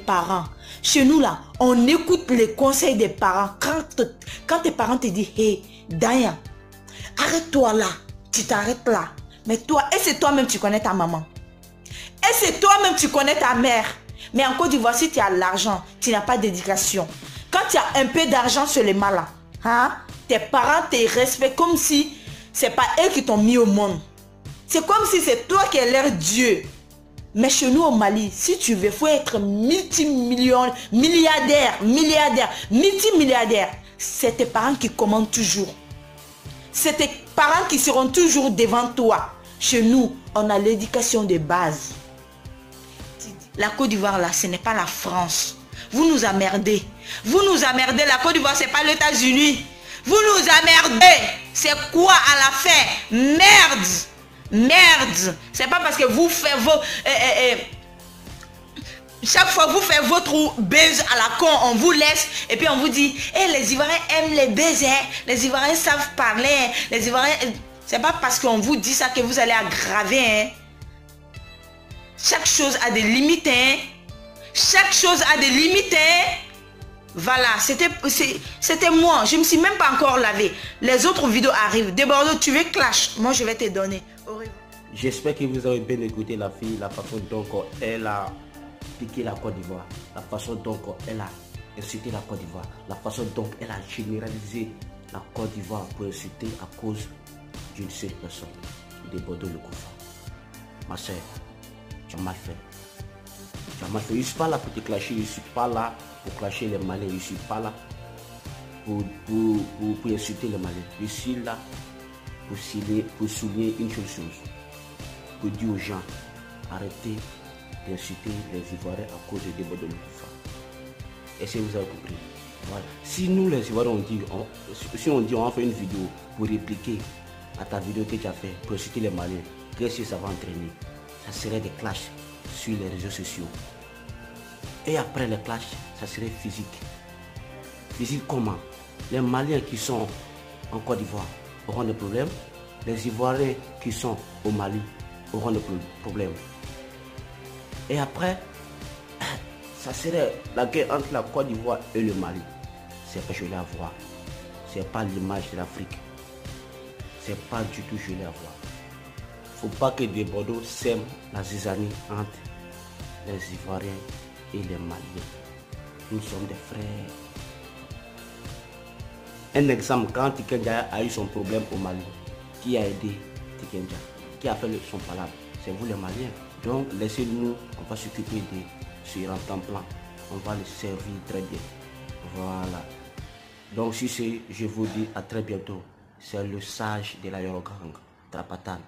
Parents. Chez nous là, on écoute les conseils des parents. Quand tes parents te disent, hey, Daya, arrête-toi là, tu t'arrêtes là. Mais toi, et c'est toi-même tu connais ta maman. Et c'est toi-même tu connais ta mère. Mais en Côte d'Ivoire, si tu as l'argent, tu n'as pas d'éducation. Quand tu as un peu d'argent sur les mains là, hein, tes parents te respectent comme si c'est pas eux qui t'ont mis au monde. C'est comme si c'est toi qui es leur Dieu. Mais chez nous au Mali, si tu veux, il faut être multimilliardaire, multimilliardaire. C'est tes parents qui commandent toujours. C'est tes parents qui seront toujours devant toi. Chez nous, on a l'éducation de base. La Côte d'Ivoire là, ce n'est pas la France. Vous nous emmerdez. Vous nous emmerdez. La Côte d'Ivoire, ce n'est pas les États-Unis. Vous nous emmerdez. C'est quoi à la fin? Merde. Merde. C'est pas parce que vous faites vos... chaque fois vous faites votre buzz à la con, on vous laisse et puis on vous dit les Ivoiriens aiment les buzz, les Ivoiriens savent parler, les Ivoiriens... C'est pas parce qu'on vous dit ça que vous allez aggraver. Chaque chose a des limites. Chaque chose a des limites. Voilà, c'était moi. Je ne me suis même pas encore lavé. Les autres vidéos arrivent. Débordeaux, tu veux clash? Moi, je vais te donner. J'espère que vous avez bien écouté la fille, la façon dont elle a piqué la Côte d'Ivoire, la façon dont elle a insulté la Côte d'Ivoire, la façon dont elle a généralisé la Côte d'Ivoire pour insulter à cause d'une seule personne, Débordeaux le Koufa. Ma soeur, tu as mal fait. Tu as mal fait. Je ne suis pas là pour te clasher, je ne suis pas là pour clasher les Maliens, je ne suis pas là pour insulter les Maliens. Je suis là pour souligner une seule chose. Pour dire aux gens, arrêtez d'insulter les Ivoiriens à cause de Débordeaux le Koufa. Est-ce que vous avez compris? Voilà. Si nous les Ivoiriens on va faire une vidéo pour répliquer à ta vidéo que tu as fait pour insulter les Maliens, qu'est-ce que ça va entraîner? Ça serait des clashs sur les réseaux sociaux. Et après les clashs, ça serait physique. Physique comment? Les Maliens qui sont en Côte d'Ivoire auront des problèmes. Les Ivoiriens qui sont au Mali auront des problèmes. Et après, ça serait la guerre entre la Côte d'Ivoire et le Mali. C'est pas joli à voir. C'est pas l'image de l'Afrique. C'est pas du tout joli à voir. Faut pas que Débordeaux sème la zizanie entre les Ivoiriens et les Maliens. Nous sommes des frères. Un exemple, quand Tikenja a eu son problème au Mali, qui a aidé Tikenja? Qui a fait son palabre? C'est vous les Maliens. Donc laissez-nous, on va s'occuper de ce temps-plan. On va le servir très bien. Voilà. Donc si c'est, je vous dis à très bientôt. C'est le sage de la Yorogang, Trapatan.